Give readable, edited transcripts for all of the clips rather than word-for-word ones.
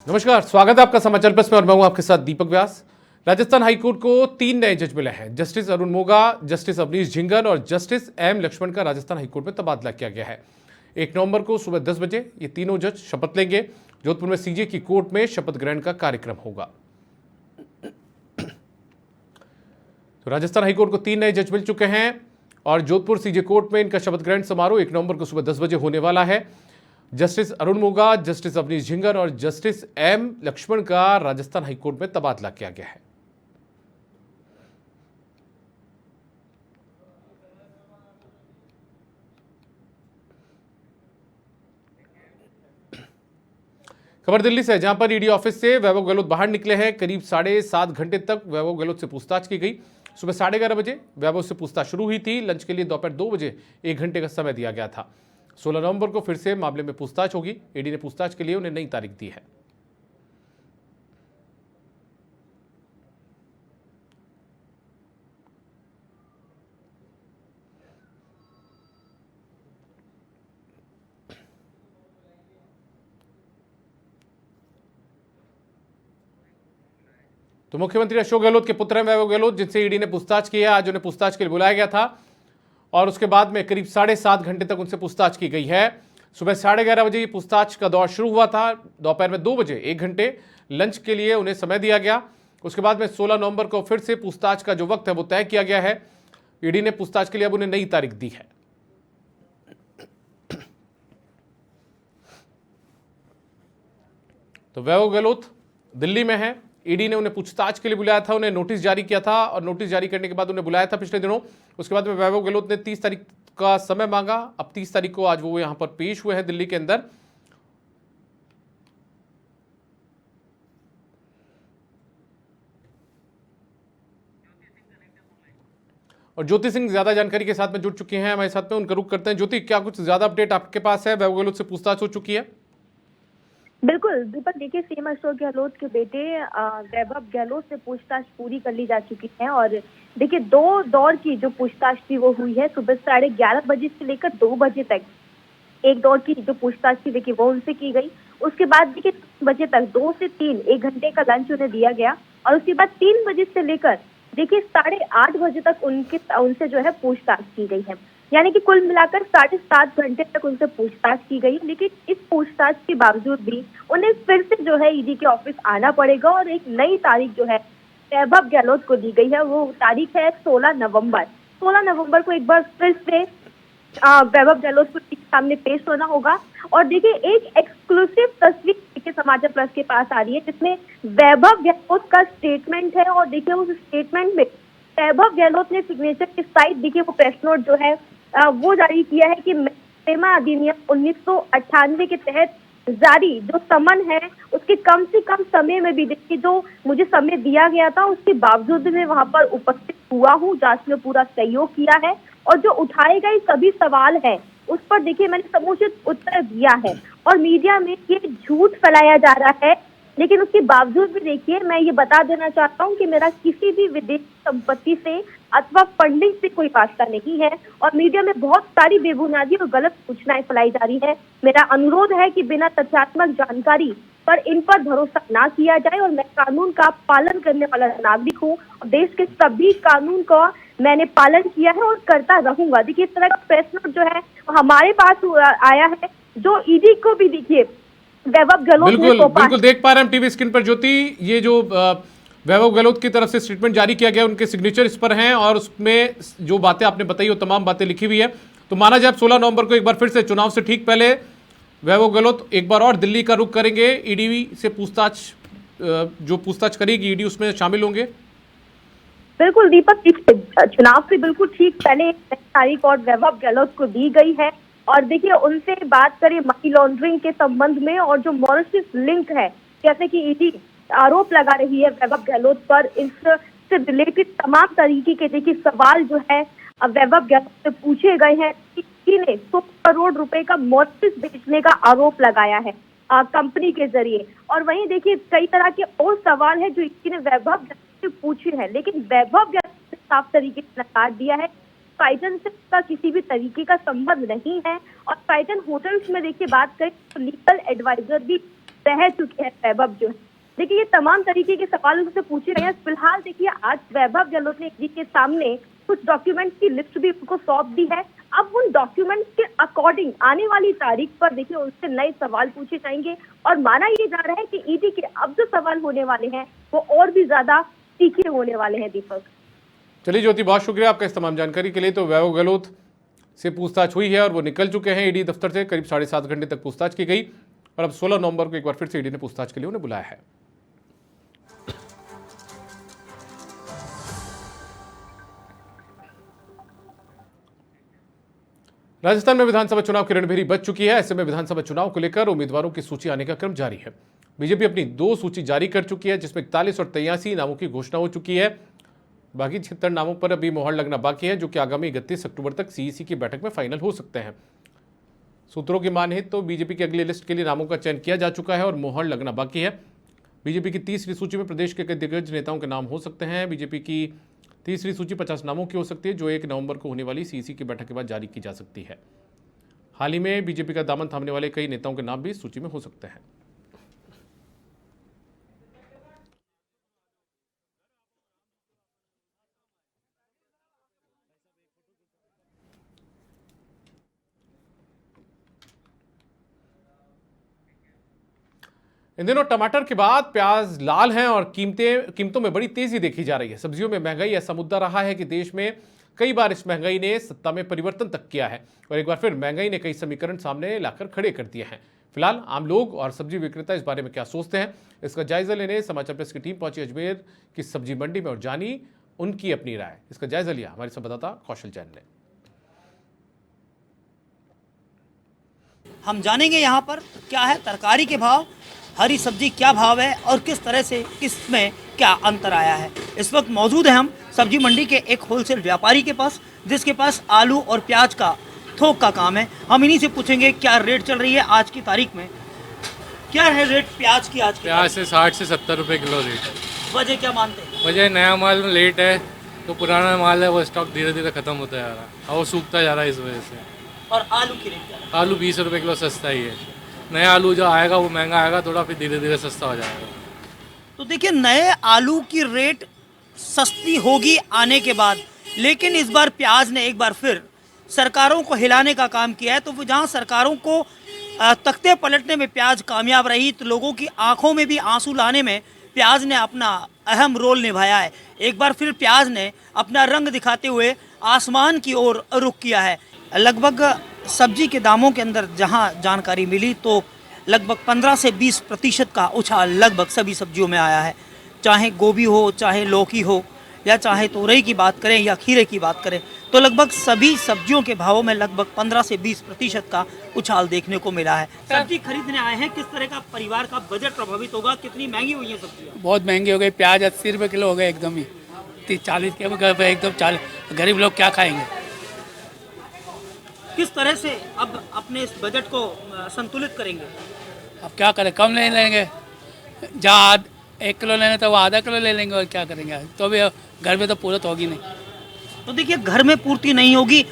नमस्कार, स्वागत है आपका समाचार प्लस में और मैं हूं आपके साथ दीपक व्यास। राजस्थान हाईकोर्ट को 3 नए जज मिले हैं। जस्टिस अरुण मोगा, जस्टिस अवनीश झिंगन और जस्टिस एम लक्ष्मण का राजस्थान हाईकोर्ट में तबादला किया गया है। 1 नवंबर को सुबह 10 बजे ये तीनों जज शपथ लेंगे। जोधपुर में सीजे की कोर्ट में शपथ ग्रहण का कार्यक्रम होगा। तो राजस्थान हाईकोर्ट को 3 नए जज मिल चुके हैं और जोधपुर सीजे कोर्ट में इनका शपथ ग्रहण समारोह 1 नवंबर को सुबह 10 बजे होने वाला है। जस्टिस अरुण मोगा, जस्टिस अवनीश झिंगन और जस्टिस एम लक्ष्मण का राजस्थान हाईकोर्ट में तबादला किया गया है। खबर दिल्ली से, जहां पर ईडी ऑफिस से वैभव गहलोत बाहर निकले हैं। करीब 7.5 घंटे तक वैभव गहलोत से पूछताछ की गई। सुबह 11:30 बजे वैभव से पूछताछ शुरू हुई थी। लंच के लिए दोपहर 2 बजे 1 घंटे का समय दिया गया था। 16 नवंबर को फिर से मामले में पूछताछ होगी। ईडी ने पूछताछ के लिए उन्हें नई तारीख दी है। तो मुख्यमंत्री अशोक गहलोत के पुत्र हैं वैभव गहलोत, जिनसे ईडी ने पूछताछ की है। आज उन्हें पूछताछ के लिए बुलाया गया था और उसके बाद में करीब 7.5 घंटे तक उनसे पूछताछ की गई है। सुबह 11:30 बजे पूछताछ का दौर शुरू हुआ था। दोपहर में 2 बजे 1 घंटे लंच के लिए उन्हें समय दिया गया। उसके बाद में 16 नवंबर को फिर से पूछताछ का जो वक्त है वो तय किया गया है। ईडी ने पूछताछ के लिए अब उन्हें नई तारीख दी है। तो वैभव गहलोत दिल्ली में है। ईडी ने उन्हें पूछताछ के लिए बुलाया था, उन्हें नोटिस जारी किया था और नोटिस जारी करने के बाद उन्हें बुलाया था पिछले दिनों। उसके बाद में वैभव गहलोत ने 30 तारीख का समय मांगा। अब 30 तारीख को आज वो यहां पर पेश हुए हैं दिल्ली के अंदर। और ज्योति सिंह ज्यादा जानकारी के साथ में जुड़ चुकी हैं हमारे साथ में, उनका रुख करते हैं। ज्योति, क्या कुछ ज्यादा अपडेट आपके पास है? वैभव गहलोत से पूछताछ हो चुकी है? बिल्कुल दीपक, देखिए सीएम अशोक गहलोत के बेटे वैभव गहलोत से पूछताछ पूरी कर ली जा चुकी है। और देखिए 2 दौर की जो पूछताछ थी वो हुई है। सुबह 11:30 बजे से लेकर 2 बजे तक एक दौर की जो पूछताछ थी देखिए वो उनसे की गई। उसके बाद देखिए 3 बजे तक 2 से 3 1 घंटे का लंच उन्हें दिया गया और उसके बाद 3 बजे से लेकर देखिए 8:30 बजे तक उनसे जो है पूछताछ की गई है। यानी कि कुल मिलाकर 7.5 घंटे तक उनसे पूछताछ की गई। लेकिन इस पूछताछ के बावजूद भी उन्हें फिर से जो है ईडी के ऑफिस आना पड़ेगा और एक नई तारीख जो है वैभव गहलोत को दी गई है। वो तारीख है 16 नवंबर। 16 नवंबर को एक बार फिर से वैभव गहलोत को सामने पेश होना होगा। और देखिए एक एक्सक्लूसिव तस्वीर देखिए समाचार प्लस के पास आ रही है, जिसमें वैभव गहलोत का स्टेटमेंट है। और देखिए उस स्टेटमेंट में वैभव गहलोत ने सिग्नेचर के साइड देखिए वो प्रेस नोट जो है वो जारी किया है कि प्रेमा अधिनियम 1998 के तहत जारी जो समन है उसके कम से कम समय में भी देखिए जो मुझे समय दिया गया था उसके बावजूद मैं वहां पर उपस्थित हुआ हूँ, जांच में पूरा सहयोग किया है और जो उठाए गए सभी सवाल है उस पर देखिए मैंने समुचित उत्तर दिया है। और मीडिया में ये झूठ फैलाया जा रहा है, लेकिन उसके बावजूद भी देखिए मैं ये बता देना चाहता हूँ कि मेरा किसी भी विदेशी संपत्ति से अथवा फंडिंग से कोई वास्ता नहीं है और मीडिया में बहुत सारी बेबुनियादी और गलत सूचनाएं फैलाई जा रही है। मेरा अनुरोध है कि बिना तथ्यात्मक जानकारी पर इन पर भरोसा ना किया जाए और मैं कानून का पालन करने वाला नागरिक हूँ और देश के सभी कानून का मैंने पालन किया है और करता रहूंगा। देखिए इस तरह का प्रेस नोट जो है हमारे पास आया है, जो ईडी को भी देखिए वैभव गहलोत बिल्कुल देख पा रहे हैं हम टीवी स्क्रीन पर ज्योति। ये जो वैभव गहलोत की तरफ से स्टेटमेंट जारी किया गया, उनके सिग्नेचर इस पर हैं और उसमें जो बातें आपने बताई वो तमाम बातें लिखी हुई है। तो माना जाए 16 नवंबर को एक बार फिर से चुनाव से ठीक पहले वैभव गहलोत एक बार और दिल्ली का रुख करेंगे। ईडी से पूछताछ जो पूछताछ करेगी ईडी उसमें शामिल होंगे। बिल्कुल दीपक, चुनाव से बिल्कुल ठीक पहले तारीख और वैभव गहलोत को दी गई है। और देखिए उनसे बात करें मनी लॉन्ड्रिंग के संबंध में और जो मॉरिशस लिंक है, जैसे कि ईडी आरोप लगा रही है वैभव गहलोत पर, इससे रिलेटेड तमाम तरीके के देखिए सवाल जो है वैभव गहलोत से पूछे गए हैं। ईडी ने 100 करोड़ रुपए का मॉरिशस बेचने का आरोप लगाया है कंपनी के जरिए। और वहीं देखिए कई तरह के और सवाल है जो ईडी ने वैभव गहलोत से पूछे हैं, लेकिन वैभव गहलोत ने साफ तरीके से नकार दिया है टाइटन से उसका किसी भी तरीके का संबंध नहीं है। और टाइटन होटल्स में देखिए बात करें तो लीगल एडवाइजर भी बह चुके हैं वैभव जो है। देखिए ये तमाम तरीके के सवाल उनसे पूछे गए हैं। फिलहाल देखिए आज वैभव गहलोत ने ईडी के सामने कुछ डॉक्यूमेंट्स की लिस्ट भी उनको सौंप दी है। अब उन डॉक्यूमेंट्स के अकॉर्डिंग आने वाली तारीख पर देखिए उनसे नए सवाल पूछे जाएंगे और माना ये जा रहा है कि ईडी के अब जो सवाल होने वाले हैं वो और भी ज्यादा तीखे होने वाले हैं। दीपक, चलिए ज्योति, बहुत शुक्रिया आपका इस तमाम जानकारी के लिए। तो वैभव गहलोत से पूछताछ हुई है और वो निकल चुके हैं ईडी दफ्तर से। करीब 7.5 घंटे तक पूछताछ की गई और अब 16 नवंबर को एक बार फिर से ईडी ने पूछताछ के लिए उन्हें बुलाया है। राजस्थान में विधानसभा चुनाव की रणभेरी बज चुकी है। ऐसे में विधानसभा चुनाव को लेकर उम्मीदवारों की सूची आने का क्रम जारी है। बीजेपी अपनी 2 सूची जारी कर चुकी है, जिसमें 41 और 83 नामों की घोषणा हो चुकी है। बाकी 76 नामों पर अभी मोहर लगना बाकी है, जो कि आगामी 31 अक्टूबर तक सीईसी की बैठक में फाइनल हो सकते हैं। सूत्रों की माने तो बीजेपी की अगली लिस्ट के लिए नामों का चयन किया जा चुका है और मोहर लगना बाकी है। बीजेपी की तीसरी सूची में प्रदेश के कई दिग्गज नेताओं के नाम हो सकते हैं। बीजेपी की तीसरी सूची 50 नामों की हो सकती है, जो 1 नवंबर को होने वाली सीईसी की बैठक के बाद जारी की जा सकती है। हाल ही में बीजेपी का दामन थामने वाले कई नेताओं के नाम भी इस सूची में हो सकते हैं। इन दिनों टमाटर के बाद प्याज लाल हैं और कीमतों में बड़ी तेजी देखी जा रही है। सब्जियों में महंगाई ऐसा मुद्दा रहा है कि देश में कई बार इस महंगाई ने सत्ता में परिवर्तन तक किया है और एक बार फिर महंगाई ने कई समीकरण सामने लाकर खड़े कर दिए हैं। फिलहाल आम लोग और सब्जी विक्रेता इस बारे में क्या सोचते हैं, इसका जायजा लेने समाचार प्रेस की टीम पहुंची अजमेर की सब्जी मंडी में और जानी उनकी अपनी राय। इसका जायजा लिया हमारे संवाददाता कौशल जैन ने। हम जानेंगे यहाँ पर क्या है तरकारी के भाव, हरी सब्जी क्या भाव है और किस तरह से किसमें क्या अंतर आया है। इस वक्त मौजूद है हम सब्जी मंडी के एक होलसेल व्यापारी के पास, जिसके पास आलू और प्याज का थोक का काम है। हम इन्हीं से पूछेंगे क्या रेट चल रही है आज की तारीख में। क्या है रेट प्याज की आज की? प्याज से 60 से 70 रुपए किलो रेट है। वजह क्या मानते हैं? वजह नया माल में लेट है, तो पुराना माल है वो स्टॉक धीरे धीरे खत्म होता जा रहा है और वो सूखता जा रहा है इस वजह से। और आलू की रेट क्या है? आलू 20 रुपए किलो सस्ता ही है। नया आलू जो आएगा वो महंगा आएगा थोड़ा, फिर धीरे धीरे सस्ता हो जाएगा। तो देखिए नए आलू की रेट सस्ती होगी आने के बाद, लेकिन इस बार प्याज ने एक बार फिर सरकारों को हिलाने का काम किया है। तो वो जहाँ सरकारों को तख्ते पलटने में प्याज कामयाब रही, तो लोगों की आंखों में भी आंसू लाने में प्याज ने अपना अहम रोल निभाया है। एक बार फिर प्याज ने अपना रंग दिखाते हुए आसमान की ओर रुख किया है। लगभग सब्जी के दामों के अंदर जहां जानकारी मिली तो लगभग 15 से 20% का उछाल लगभग सभी सब्जियों में आया है। चाहे गोभी हो, चाहे लौकी हो, या चाहे तोरई की बात करें या खीरे की बात करें, तो लगभग सभी सब्जियों के भावों में लगभग 15 से 20% का उछाल देखने को मिला है। सब्जी खरीदने आए हैं, किस तरह का परिवार का बजट प्रभावित होगा? कितनी महंगी हुई है सब्जियाँ? बहुत महंगी हो गई। प्याज 80 रुपये किलो हो गए एकदम ही, 40 के एकदम 40। गरीब लोग क्या खाएंगे? किस तरह से अब अपने इस बजट को संतुलित करेंगे? अब क्या करें, कम ले लेंगे। जहाँ 1 किलो लेने तो वो आधा किलो ले लेंगे और क्या करेंगे। तो भी घर में तो पूरत होगी नहीं। तो देखिए घर में पूर्ति नहीं होगी।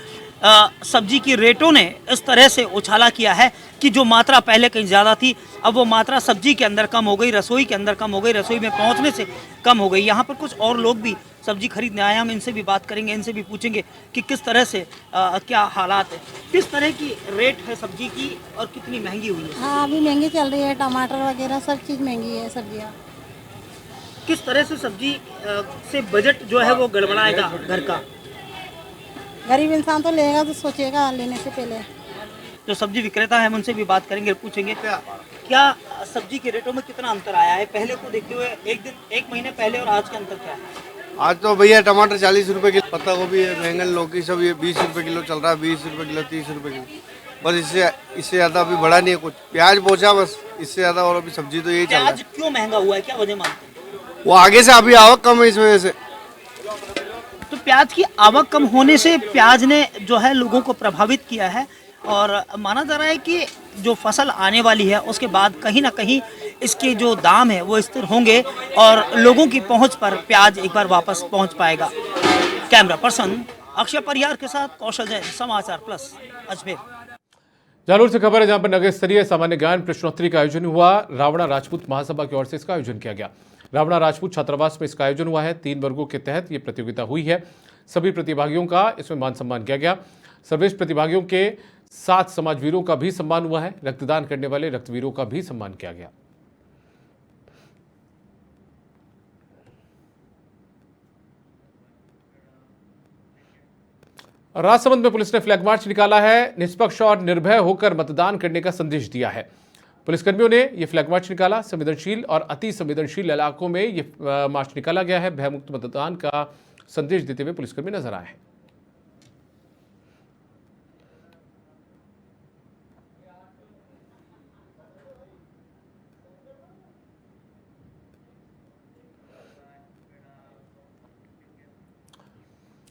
सब्जी की रेटों ने इस तरह से उछाला किया है कि जो मात्रा पहले कहीं ज़्यादा थी, अब वो मात्रा सब्जी के अंदर कम हो गई, रसोई के अंदर कम हो गई, रसोई में पहुंचने से कम हो गई। यहाँ पर कुछ और लोग भी सब्जी खरीदने आए हैं, हम इनसे भी बात करेंगे, इनसे भी पूछेंगे कि किस तरह से क्या हालात है, किस तरह की रेट है सब्जी की और कितनी महंगी हुई है। हाँ अभी महंगी चल रही है, टमाटर वगैरह सब चीज़ महंगी है सब्जियाँ। किस तरह से सब्जी से बजट जो है वो गड़बड़ाएगा घर का? गरीब इंसान तो लेगा तो सोचेगा लेने से पहले। जो सब्जी विक्रेता है हम उनसे भी बात करेंगे, पूछेंगे क्या सब्जी के रेटों में कितना अंतर आया है पहले को देखते हुए, एक महीने पहले और आज का अंतर क्या है? आज तो भैया टमाटर 40 रुपए किलो, पत्ता गोभी है, बैंगन लौकी सब ये 20 रुपए किलो चल रहा है, 20 रुपए किलो, 30 रुपए किलो। बस इससे ज़्यादा अभी बढ़ा नहीं है कुछ। प्याज पहुँचा बस, इससे ज़्यादा। और अभी सब्जी तो यही चल रहा है। प्याज क्यों महंगा हुआ है, क्या वजह मानते हैं? वो आगे से अभी आवक कम है इस वजह से। तो प्याज की आवक कम होने से प्याज ने जो है लोगों को प्रभावित किया है और माना जा रहा है कि जो फसल आने वाली है उसके बाद कहीं ना कहीं इसके जो दाम है वो स्थिर होंगे और लोगों की पहुंच पर प्याज एक बार वापस पहुंच पाएगा। कैमरा पर्सन अक्षय परिहार के साथ कौशल जैन, समाचार प्लस, अजमेर। जालोर से खबर है जहां पर नगर स्तरीय सामान्य ज्ञान प्रश्नोत्तरी का आयोजन हुआ। रावणा राजपूत महासभा की ओर से इसका आयोजन किया गया। रावणा राजपूत छात्रावास में इसका आयोजन हुआ है। 3 वर्गों के तहत ये प्रतियोगिता हुई है। सभी प्रतिभागियों का इसमें मान सम्मान किया गया। सर्वश्रेष्ठ प्रतिभागियों के 7 समाजवीरों का भी सम्मान हुआ है। रक्तदान करने वाले रक्तवीरों का भी सम्मान किया गया। राजसमंद में पुलिस ने फ्लैग मार्च निकाला है। निष्पक्ष और निर्भय होकर मतदान करने का संदेश दिया है। पुलिसकर्मियों ने यह फ्लैग मार्च निकाला। संवेदनशील और अति संवेदनशील इलाकों में यह मार्च निकाला गया है। भयमुक्त मतदान का संदेश देते हुए पुलिसकर्मी नजर आए हैं।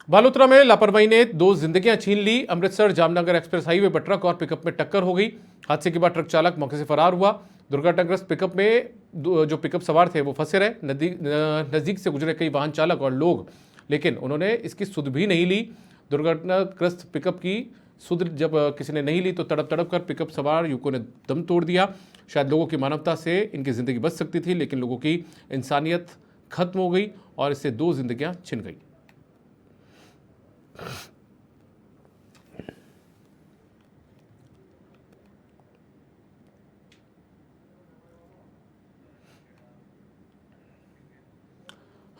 बालोतरा में लापरवाही ने 2 जिंदगियां छीन ली। अमृतसर जामनगर एक्सप्रेस हाईवे पर ट्रक और पिकअप में टक्कर हो गई। हादसे के बाद ट्रक चालक मौके से फरार हुआ। दुर्घटनाग्रस्त पिकअप में जो पिकअप सवार थे वो फंसे रहे। नजदीक से गुजरे कई वाहन चालक और लोग, लेकिन उन्होंने इसकी सुध भी नहीं ली। दुर्घटनाग्रस्त पिकअप की सुध जब किसी ने नहीं ली तो तड़प तड़प कर पिकअप सवार युवकों ने दम तोड़ दिया। शायद लोगों की मानवता से इनकी जिंदगी बच सकती थी, लेकिन लोगों की इंसानियत खत्म हो गई और इससे 2 जिंदगियां छिन गई।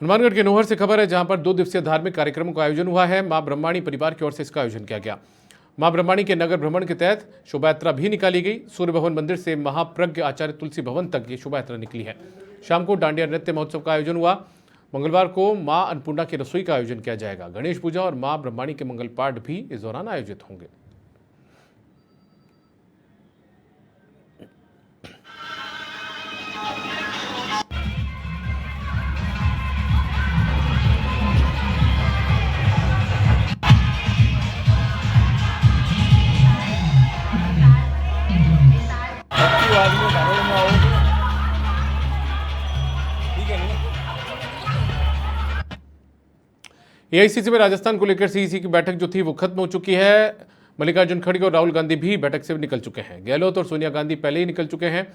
हनुमानगढ़ के नोहर से खबर है जहां पर 2 दिवसीय धार्मिक कार्यक्रमों का आयोजन हुआ है। मां ब्रह्माणी परिवार की ओर से इसका आयोजन किया गया। मां ब्रह्माणी के नगर भ्रमण के तहत शोभा यात्रा भी निकाली गई। सूर्य भवन मंदिर से महाप्रज्ञ आचार्य तुलसी भवन तक ये शोभा यात्रा निकली है। शाम को डांडिया नृत्य महोत्सव का आयोजन हुआ। मंगलवार को मां अन्नपूर्णा की रसोई का आयोजन किया जाएगा। गणेश पूजा और मां ब्रह्माणी के मंगल पाठ भी इस दौरान आयोजित होंगे। एआईसीसी में राजस्थान को लेकर सीईसी की बैठक जो थी वो खत्म हो चुकी है। मल्लिकार्जुन खड़गे और राहुल गांधी भी बैठक से निकल चुके हैं। गहलोत और सोनिया गांधी पहले ही निकल चुके हैं।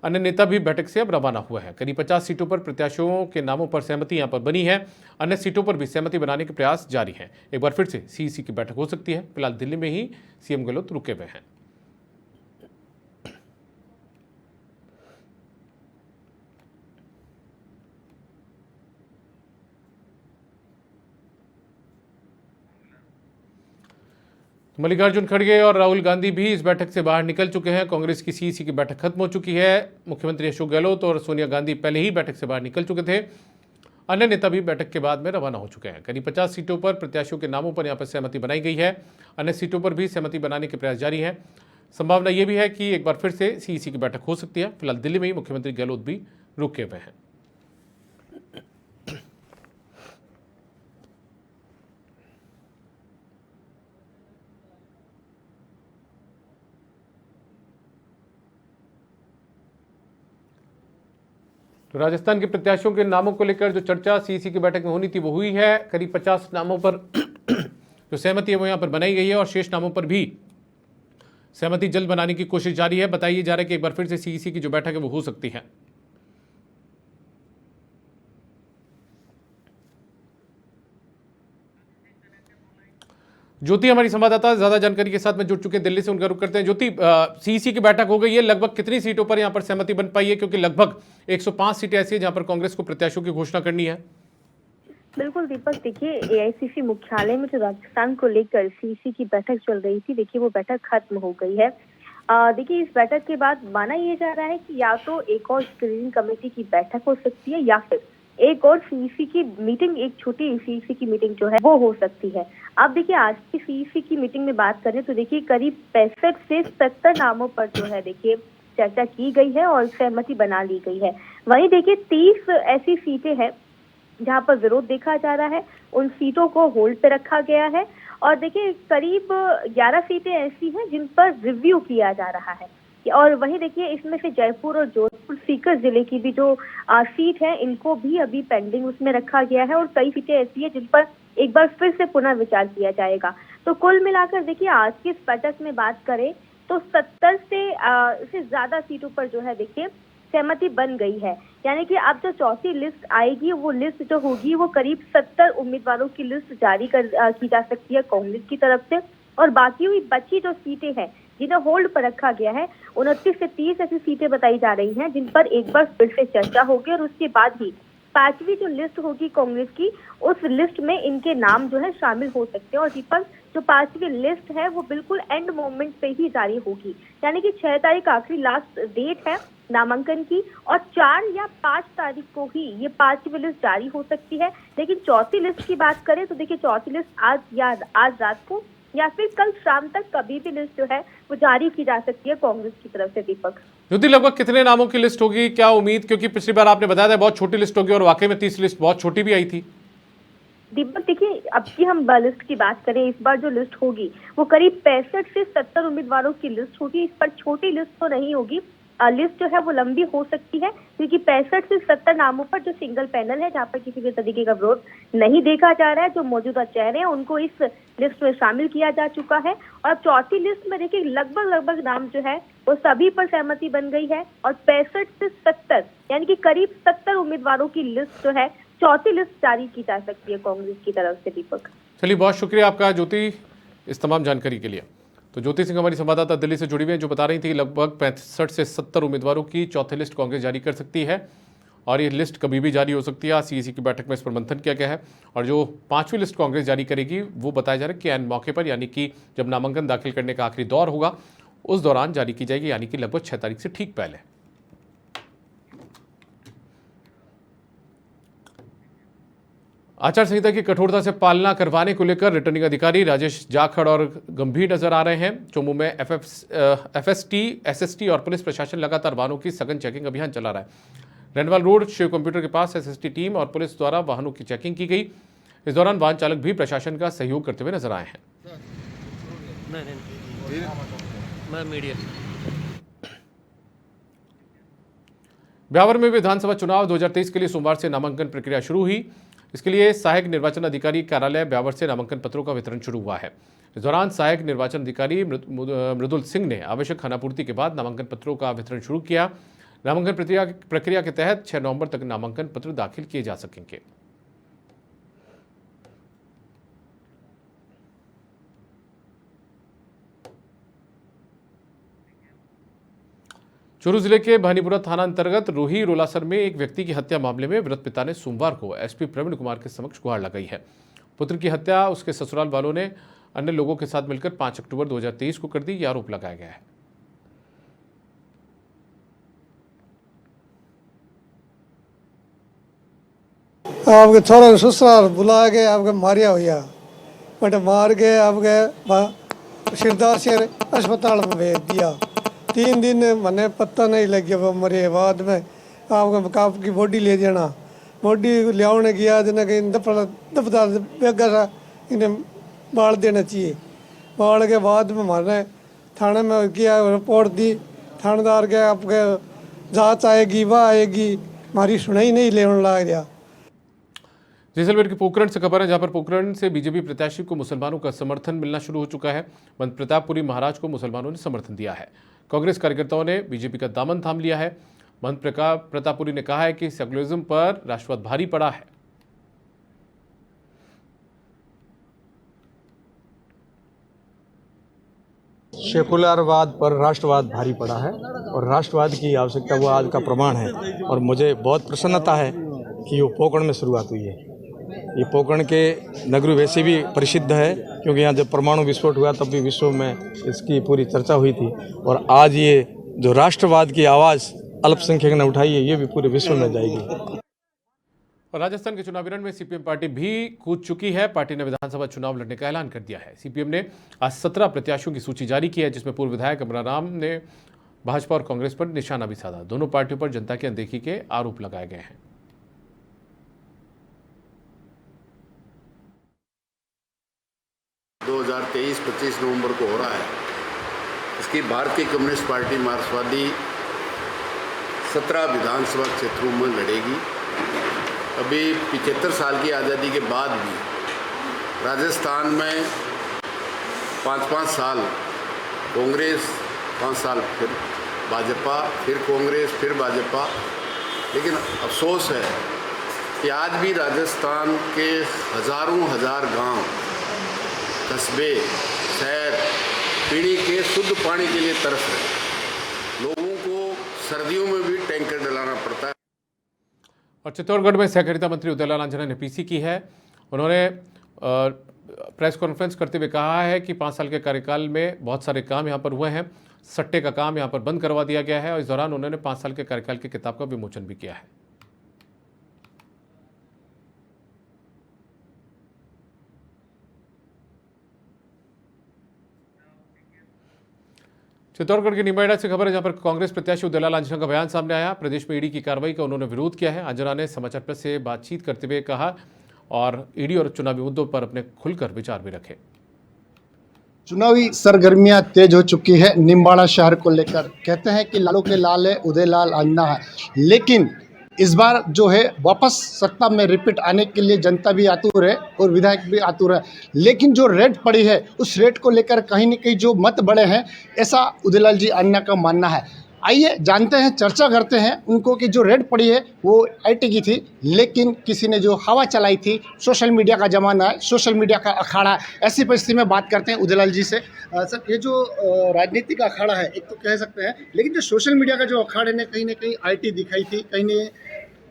अन्य नेता भी बैठक से अब रवाना हुए हैं। करीब 50 सीटों पर प्रत्याशियों के नामों पर सहमति यहां पर बनी है। अन्य सीटों पर भी सहमति बनाने के प्रयास जारी हैं। एक बार फिर से सीईसी की बैठक हो सकती है। फिलहाल दिल्ली में ही सीएम गहलोत रुके हुए हैं। मल्लिकार्जुन खड़गे और राहुल गांधी भी इस बैठक से बाहर निकल चुके हैं। कांग्रेस की सीईसी की बैठक खत्म हो चुकी है। मुख्यमंत्री अशोक गहलोत और सोनिया गांधी पहले ही बैठक से बाहर निकल चुके थे। अन्य नेता भी बैठक के बाद में रवाना हो चुके हैं। करीब 50 सीटों पर प्रत्याशियों के नामों पर यहां पर सहमति बनाई गई है। अन्य सीटों पर भी सहमति बनाने के प्रयास जारी है। संभावना यह भी है कि एक बार फिर से सीईसी की बैठक हो सकती है। फिलहाल दिल्ली में ही मुख्यमंत्री गहलोत भी रुके हुए हैं। तो राजस्थान के प्रत्याशियों के नामों को लेकर जो चर्चा सीईसी की बैठक में होनी थी वो हुई है। करीब 50 नामों पर जो सहमति है वो यहां पर बनाई गई है और शेष नामों पर भी सहमति जल्द बनाने की कोशिश जारी है। बताइए जा रहा है कि एक बार फिर से सीईसी की जो बैठक है वो हो सकती है। ज्योति हमारी संवाददाता ज्यादा जानकारी के साथ में जुड़ चुके हैं दिल्ली से, उनका रुख करते हैं। ज्योति, सीईसी की बैठक हो गई है, लगभग कितनी सीटों पर यहां पर सहमति बन पाई है? क्योंकि लगभग 105 सीटें ऐसी है जहां पर कांग्रेस को प्रत्याशियों की घोषणा करनी है। बिल्कुल दीपक, देखिए एआईसीसी मुख्यालय में जो राजस्थान को लेकर सीईसी की बैठक चल रही थी, देखिए वो बैठक खत्म हो गई है। देखिए इस बैठक के बाद माना ये जा रहा है कि या तो एक और स्क्रीनिंग कमेटी की बैठक हो सकती है या फिर एक और सीईसी की मीटिंग, एक छोटी सीईसी की मीटिंग जो है वो हो सकती है। अब देखिए आज की सीईसी की मीटिंग में बात करें तो देखिए करीब 65 से 70 नामों पर जो है देखिए चर्चा की गई है और सहमति बना ली गई है। वहीं देखिए 30 ऐसी सीटें हैं जहां पर विरोध देखा जा रहा है, उन सीटों को होल्ड पे रखा गया है। और देखिए करीब 11 सीटें ऐसी हैं जिन पर रिव्यू किया जा रहा है। और वहीं देखिए इसमें से जयपुर और जोधपुर सीकर जिले की भी जो सीट है इनको भी अभी पेंडिंग उसमें रखा गया है और कई सीटें ऐसी है जिन पर एक बार फिर से पुनः विचार किया जाएगा। तो कुल मिलाकर देखिए आज की इस बैठक में बात करें तो 70 से ज्यादा सीटों पर जो है देखिए सहमति बन गई है। यानी कि अब जो चौथी लिस्ट आएगी वो लिस्ट जो होगी वो करीब 70 उम्मीदवारों की लिस्ट जारी की जा सकती है कांग्रेस की तरफ से। और बाकी हुई बची जो सीटें हैं जिन्हें होल्ड पर रखा गया है 29 से 30 ऐसी सीटें बताई जा रही हैं जिन पर एक बार फिर से चर्चा होगी और उसके बाद ही पांचवी जो लिस्ट होगी कांग्रेस की उस लिस्ट में इनके नाम जो है शामिल हो सकते हैं। और दीपक जो पांचवी लिस्ट है वो बिल्कुल एंड मोमेंट पे ही जारी होगी, यानी कि 6 तारीख आखिरी लास्ट डेट है नामांकन की और 4 या 5 तारीख को ही ये पांचवी लिस्ट जारी हो सकती है। लेकिन चौथी लिस्ट की बात करें तो देखिए चौथी लिस्ट आज रात को या फिर कल शाम तक कभी भी लिस्ट जो है वो जारी की जा सकती है कांग्रेस की तरफ से। दीपक ज्योति, लगभग कितने नामों की लिस्ट होगी, क्या उम्मीद? क्योंकि पिछली बार आपने बताया था बहुत छोटी लिस्ट होगी और वाकई में 30 लिस्ट बहुत छोटी भी आई थी। दीपक देखिए अब की हम लिस्ट की बात करें, इस बार जो लिस्ट होगी वो करीब 65 से 70 उम्मीदवारों की लिस्ट होगी। इस पर छोटी लिस्ट तो नहीं होगी, लिस्ट जो है वो लंबी हो सकती है क्योंकि 65 से 70 नामों पर जो सिंगल पैनल है जहाँ पर किसी भी तरीके का विरोध नहीं देखा जा रहा है, जो मौजूदा चेहरे हैं उनको इस लिस्ट में शामिल किया जा चुका है। और चौथी लिस्ट में देखिए लगभग नाम जो है वो सभी पर सहमति बन गई है और 65 से 70 यानी कि करीब 70 उम्मीदवारों की लिस्ट जो है चौथी लिस्ट जारी की जा सकती है कांग्रेस की तरफ से। दीपक चलिए, बहुत शुक्रिया आपका ज्योति इस तमाम जानकारी के लिए। तो ज्योति सिंह हमारी संवाददाता दिल्ली से जुड़ी हुई हैं जो बता रही थी लगभग 65 से 70 उम्मीदवारों की चौथी लिस्ट कांग्रेस जारी कर सकती है और ये लिस्ट कभी भी जारी हो सकती है। आज सीईसी की बैठक में इस पर मंथन किया गया है और जो पांचवी लिस्ट कांग्रेस जारी करेगी वो बताया जा रहा है कि ऐन मौके पर, यानी कि जब नामांकन दाखिल करने का आखिरी दौर होगा उस दौरान जारी की जाएगी, यानी कि लगभग 6 तारीख से ठीक पहले। आचार संहिता की कठोरता से पालना करवाने को लेकर रिटर्निंग अधिकारी राजेश जाखड़ और गंभीर नजर आ रहे हैं। चौमू में एफएसटी, एसएसटी और पुलिस प्रशासन लगातार वाहनों की सघन चेकिंग अभियान चला रहा है। रैनवाल रोड शिव कंप्यूटर के पास एसएसटी टीम और पुलिस द्वारा वाहनों की चेकिंग की गई। इस दौरान वाहन चालक भी प्रशासन का सहयोग करते हुए नजर आए हैं। ब्यावर में विधानसभा चुनाव 2023 के लिए सोमवार से नामांकन प्रक्रिया शुरू हुई। इसके लिए सहायक निर्वाचन अधिकारी कार्यालय ब्यावर से नामांकन पत्रों का वितरण शुरू हुआ है। इस दौरान सहायक निर्वाचन अधिकारी मृदुल सिंह ने आवश्यक खानापूर्ति के बाद नामांकन पत्रों का वितरण शुरू किया। नामांकन प्रक्रिया के तहत 6 नवंबर तक नामांकन पत्र दाखिल किए जा सकेंगे। चूरू जिले के भानीपुरा थाना अंतर्गत रोही रोलासर में एक व्यक्ति की हत्या मामले में मृत पिता ने सोमवार को एसपी प्रवीण कुमार के समक्ष गुहार लगाई है। पुत्र की हत्या उसके ससुराल वालों ने अन्य लोगों के साथ मिलकर 5 अक्टूबर 2023 को कर दी, यह आरोप लगाया गया है। आपके थोड़ा ससुराल बुला के आपके मारिया हुआ बट मार के आपके सिरदार से अस्पताल में भेज दिया। 3 दिन मैंने पता नहीं लग गया। वो मरे बाद में आपकी बॉडी ले जाना, बॉडी लियाने गया जिन्हें कहीं दफदार बेगा सा इन्हें बाल देना चाहिए। बाल के बाद में मारने थाने में किया, रिपोर्ट दी थानेदार के, आपके जांच आएगी वह आएगी, हमारी सुनाई नहीं लेने लग गया। जैसलमेर की पोखरण से खबर है जहां पर पोखरण से बीजेपी प्रत्याशी को मुसलमानों का समर्थन मिलना शुरू हो चुका है। महंत प्रतापपुरी महाराज को मुसलमानों ने समर्थन दिया है। कांग्रेस कार्यकर्ताओं ने बीजेपी का दामन थाम लिया है। महंत प्रतापपुरी ने कहा है कि सेकुलरिज्म पर राष्ट्रवाद भारी पड़ा है। सेकुलरवाद पर राष्ट्रवाद भारी पड़ा है और राष्ट्रवाद की आवश्यकता वो आज का प्रमाण है। और मुझे बहुत प्रसन्नता है कि वो पोखरण में शुरुआत हुई है। ये पोखरण के नगरी वैसे भी प्रसिद्ध है क्योंकि यहाँ जब परमाणु विस्फोट हुआ तब भी विश्व में इसकी पूरी चर्चा हुई थी। और आज ये जो राष्ट्रवाद की आवाज़ अल्पसंख्यक ने उठाई है ये भी पूरे विश्व में जाएगी। और राजस्थान के चुनावी रण में सीपीएम पार्टी भी कूद चुकी है। पार्टी ने विधानसभा चुनाव लड़ने का ऐलान कर दिया है। सीपीएम ने आज 17 प्रत्याशियों की सूची जारी की है जिसमें पूर्व विधायक अमराराम ने भाजपा और कांग्रेस पर निशाना भी साधा। दोनों पार्टियों पर जनता की अनदेखी के आरोप लगाए गए हैं। 2023-25 नवंबर को हो रहा है। इसकी भारतीय कम्युनिस्ट पार्टी मार्क्सवादी 17 विधानसभा क्षेत्रों में लड़ेगी। अभी 75 साल की आज़ादी के बाद भी राजस्थान में 5-5 साल कांग्रेस 5 साल फिर भाजपा, फिर कांग्रेस, फिर भाजपा। लेकिन अफसोस है कि आज भी राजस्थान के हज़ारों हज़ार गांव, कस्बे, शहर पीने के शुद्ध पानी के लिए तरस रहे। लोगों को सर्दियों में भी टैंकर डलाना पड़ता है। और चित्तौड़गढ़ में सहकारिता मंत्री उदयलाल आंजना ने पीसी की है। उन्होंने प्रेस कॉन्फ्रेंस करते हुए कहा है कि 5 साल के कार्यकाल में बहुत सारे काम यहां पर हुए हैं। सट्टे का काम यहां पर बंद करवा दिया गया है और इस दौरान उन्होंने 5 साल के कार्यकाल की किताब का विमोचन भी किया है। चित्तौड़गढ़ के निमाइडा से खबर है, जहां पर कांग्रेस प्रत्याशी उदयलाल आंजना का बयान सामने आया। प्रदेश में ईडी की कार्रवाई का उन्होंने विरोध किया है। आंजना ने समाचार प्रेस से बातचीत करते हुए कहा और ईडी और चुनावी मुद्दों पर अपने खुलकर विचार भी रखे। चुनावी सरगर्मियां तेज हो चुकी है निम्बाड़ा शहर को लेकर। कहते हैं कि लालू के लाल है, उदयलाल आंजना है, लेकिन इस बार जो है वापस सत्ता में रिपीट आने के लिए जनता भी आतुर है और विधायक भी आतुर है। लेकिन जो रेट पड़ी है उस रेट को लेकर कहीं न कहीं जो मत बढ़े हैं, ऐसा उदयलाल जी आंजना का मानना है। आइए जानते हैं, चर्चा करते हैं उनको कि जो रेट पड़ी है वो आईटी की थी, लेकिन किसी ने जो हवा चलाई थी। सोशल मीडिया का ज़माना है, सोशल मीडिया का अखाड़ा है। ऐसी परिस्थिति में बात करते हैं उदयलाल जी से। सर, ये जो राजनीति का अखाड़ा है एक तो कह सकते हैं, लेकिन जो सोशल मीडिया का जो अखाड़े ने कहीं ना कहीं आईटी दिखाई थी, कहीं ने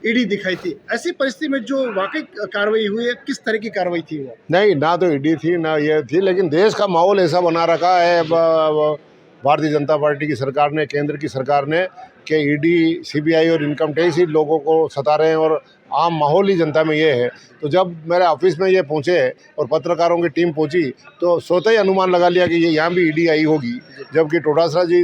ईडी दिखाई थी। ऐसी परिस्थिति में जो वाकई कार्रवाई हुई है, किस तरह की कार्रवाई थी वो? नहीं, ना तो ईडी थी ना ये थी, लेकिन देश का माहौल ऐसा बना रखा है भारतीय जनता पार्टी की सरकार ने, केंद्र की सरकार ने, कि ईडी, सीबीआई और इनकम टैक्स ही लोगों को सता रहे हैं और आम माहौल ही जनता में ये है। तो जब मेरे ऑफिस में ये पहुंचे और पत्रकारों की टीम पहुंची तो सोते ही अनुमान लगा लिया कि ये यहाँ भी ईडी आई होगी। जबकि डोटासरा जी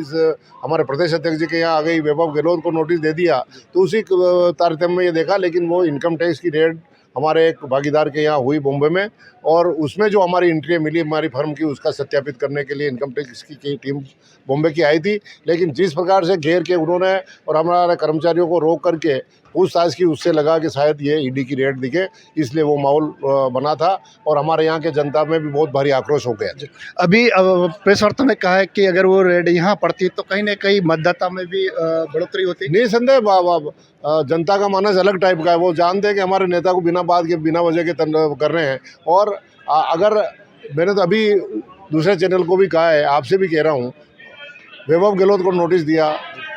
हमारे प्रदेश अध्यक्ष जी के यहाँ आ गई, वैभव गहलोत को नोटिस दे दिया, तो उसी तारतम्य में ये देखा। लेकिन वो इनकम टैक्स की रेड हमारे एक भागीदार के यहाँ हुई बॉम्बे में, और उसमें जो हमारी एंट्री मिली हमारी फर्म की, उसका सत्यापित करने के लिए इनकम टैक्स की टीम बॉम्बे की आई थी। लेकिन जिस प्रकार से घेर के उन्होंने और हमारे कर्मचारियों को रोक करके पूछताछ की, उससे लगा कि शायद ये ईडी की रेड दिखे, इसलिए वो माहौल बना था और हमारे यहाँ के जनता में भी बहुत भारी आक्रोश हो गया। अभी प्रेस वार्ता में कहा है कि अगर वो रेड यहाँ पड़ती तो कहीं ना कहीं मतदाता में भी बढ़ोतरी होती। निसंदेह जनता का मानस अलग टाइप का है। वो जानते हैं कि हमारे नेता को बिना बात के, बिना वजह के कर रहे हैं। और अगर मैंने तो अभी दूसरे चैनल को भी कहा है, आपसे भी कह रहा हूँ, वैभव गहलोत को नोटिस दिया,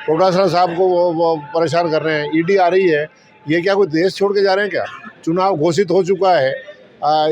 डोटासरा साहब को वो परेशान कर रहे हैं, ईडी आ रही है, ये क्या कोई देश छोड़ के जा रहे हैं क्या? चुनाव घोषित हो चुका है,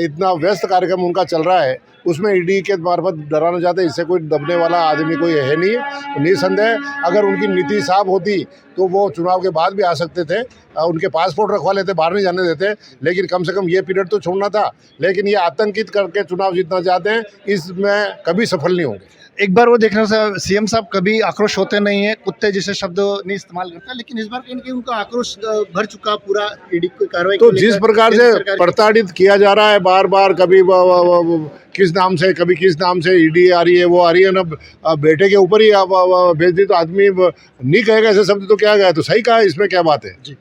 इतना व्यस्त कार्यक्रम उनका चल रहा है, उसमें ईडी के मार्फत डराना चाहते हैं। इससे कोई दबने वाला आदमी कोई है नहीं है। निसंदेह अगर उनकी नीति साफ होती तो वो चुनाव के बाद भी आ सकते थे, उनके पासपोर्ट रखवा लेते, बाहर नहीं जाने देते। लेकिन कम से कम ये पीरियड तो छोड़ना था। लेकिन ये आतंकित करके चुनाव जीतना चाहते हैं, इसमें कभी सफल नहीं होंगे। एक बार वो देखने से सीएम साहब कभी आक्रोश होते नहीं है, कुत्ते जैसे शब्द नहीं इस्तेमाल करता, लेकिन इस बार कहीं ना कहीं उनका आक्रोश भर चुका पूरा ईडी की कार्रवाई। तो जिस प्रकार से प्रताड़ित किया जा रहा है बार बार, कभी किस नाम से, कभी किस नाम से ईडी आ रही है, वो आ रही है ना, बेटे के ऊपर ही भेज दी तो आदमी नहीं कहेगा ऐसे शब्द तो क्या गया, तो सही कहा, इसमें क्या बात है जी।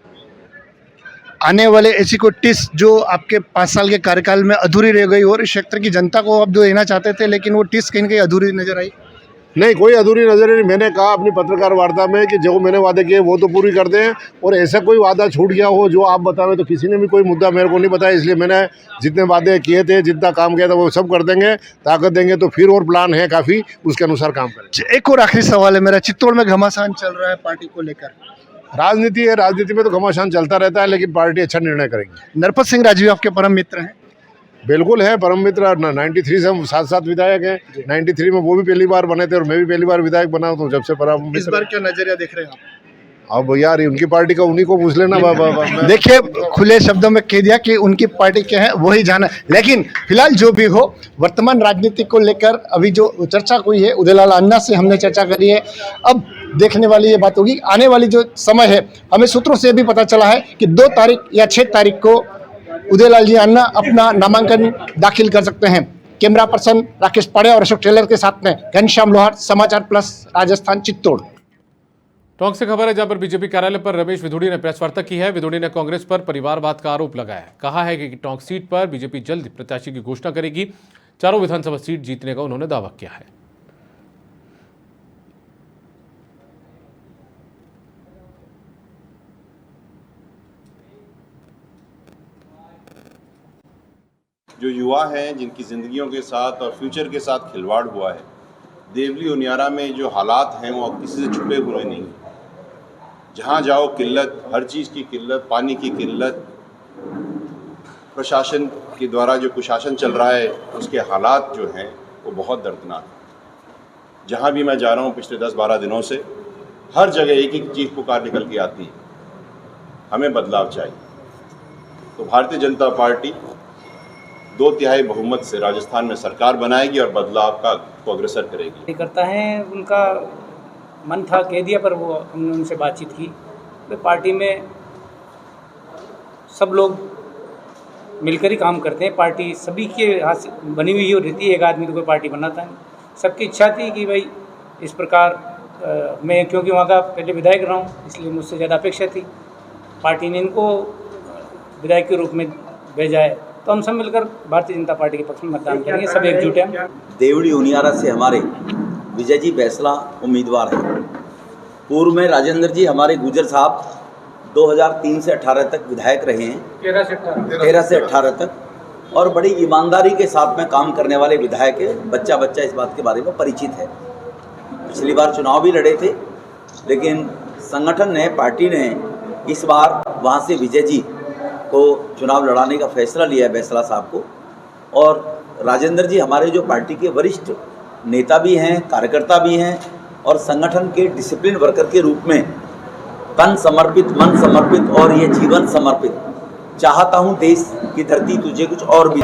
आने वाले ऐसी कोई टिस जो आपके 5 साल के कार्यकाल में अधूरी रह गई और इस क्षेत्र की जनता को आप जो देना चाहते थे, लेकिन वो टिस कहीं ना कहीं अधूरी नजर आई? नहीं, कोई अधूरी नजर नहीं। मैंने कहा अपनी पत्रकार वार्ता में कि जो मैंने वादे किए वो तो पूरी कर दें, और ऐसा कोई वादा छूट गया हो जो आप बतावें तो किसी ने भी कोई मुद्दा मेरे को नहीं बताया। इसलिए मैंने जितने वादे किए थे, जितना काम किया था, वो सब कर देंगे। ताकत देंगे तो फिर और प्लान है काफ़ी, उसके अनुसार काम करेंगे। एक और आखिरी सवाल है मेरा, चित्तौड़ में घमासान चल रहा है पार्टी को लेकर। राजनीति है, राजनीति में तो घमासान चलता रहता है, लेकिन पार्टी अच्छा निर्णय करेगी। नरपत सिंह राजवी आपके परम मित्र हैं? बिल्कुल है, परम मित्र। 93 से हम साथ विधायक हैं। 93 में वो भी पहली बार बने थे और मैं भी पहली बार विधायक बना हूं, तो जब से परम मित्र। इस बार क्या नजरिया देख रहे हैं आप? अब यार उनकी पार्टी का उन्हीं को पूछ लेना। देखिए, खुले शब्दों में कह दिया कि उनकी पार्टी के हैं वही जाना। लेकिन फिलहाल जो भी हो, वर्तमान राजनीति को लेकर अभी जो चर्चा हुई है, उदयलाल आंजना से हमने चर्चा करी है। अब देखने वाली ये बात होगी, आने वाली जो समय है, हमें सूत्रों से भी पता चला है कि 2 तारीख या 6 तारीख को उदयलाल जी आंजना अपना नामांकन दाखिल कर सकते हैं। कैमरा पर्सन राकेश पाड़े और अशोक टेलर के साथ में घनश्याम लोहार, समाचार प्लस, राजस्थान, चित्तौड़। टोंक से खबर है, जहां पर बीजेपी कार्यालय पर रमेश विधुड़ी ने प्रेस वार्ता की है। विधुड़ी ने कांग्रेस पर परिवारवाद का आरोप लगाया है। कहा है कि टोंक सीट पर बीजेपी जल्द प्रत्याशी की घोषणा करेगी। चारों विधानसभा सीट जीतने का उन्होंने दावा किया है। जो युवा हैं जिनकी ज़िंदगियों के साथ और फ्यूचर के साथ खिलवाड़ हुआ है। देवली उनियारा में जो हालात हैं वो किसी से छुपे हुए नहीं हैं। जहाँ जाओ किल्लत, हर चीज़ की किल्लत, पानी की किल्लत, प्रशासन के द्वारा जो कुशासन चल रहा है उसके हालात जो हैं वो बहुत दर्दनाक हैं। जहाँ भी मैं जा रहा हूँ पिछले 10-12 दिनों से हर जगह एक ही चीख पुकार निकल के आती है, हमें बदलाव चाहिए। तो भारतीय जनता पार्टी 2/3 बहुमत से राजस्थान में सरकार बनाएगी और बदलाव को अग्रसर करेगी। करता है, उनका मन था कह दिया, पर वो हमने उनसे बातचीत की तो पार्टी में सब लोग मिलकर ही काम करते हैं। पार्टी सभी के हाथ से बनी हुई हो रहती है, एक आदमी तो कोई पार्टी बनाता नहीं। सबकी इच्छा थी कि भाई इस प्रकार मैं, क्योंकि वहाँ का पहले विधायक रहा हूँ इसलिए मुझसे ज़्यादा अपेक्षा थी, पार्टी ने इनको विधायक के रूप में भेजा है, तो हम सब मिलकर भारतीय जनता पार्टी के पक्ष में मतदान करेंगे, सब एकजुट हैं। देवड़ी उनियारा से हमारे विजय जी बैसला उम्मीदवार हैं। पूर्व में राजेंद्र जी हमारे गुजर साहब 2003 से 18 तक विधायक रहे हैं, 13 से 18 तक, और बड़ी ईमानदारी के साथ में काम करने वाले विधायक है। बच्चा बच्चा इस बात के बारे में परिचित है। पिछली बार चुनाव भी लड़े थे, लेकिन संगठन ने, पार्टी ने इस बार वहाँ से विजय जी को चुनाव लड़ाने का फैसला लिया है, बैसला साहब को। और राजेंद्र जी हमारे जो पार्टी के वरिष्ठ नेता भी हैं, कार्यकर्ता भी हैं, और संगठन के डिसिप्लिन वर्कर के रूप में तन समर्पित, मन समर्पित और ये जीवन समर्पित। चाहता हूँ देश की धरती तुझे कुछ और भी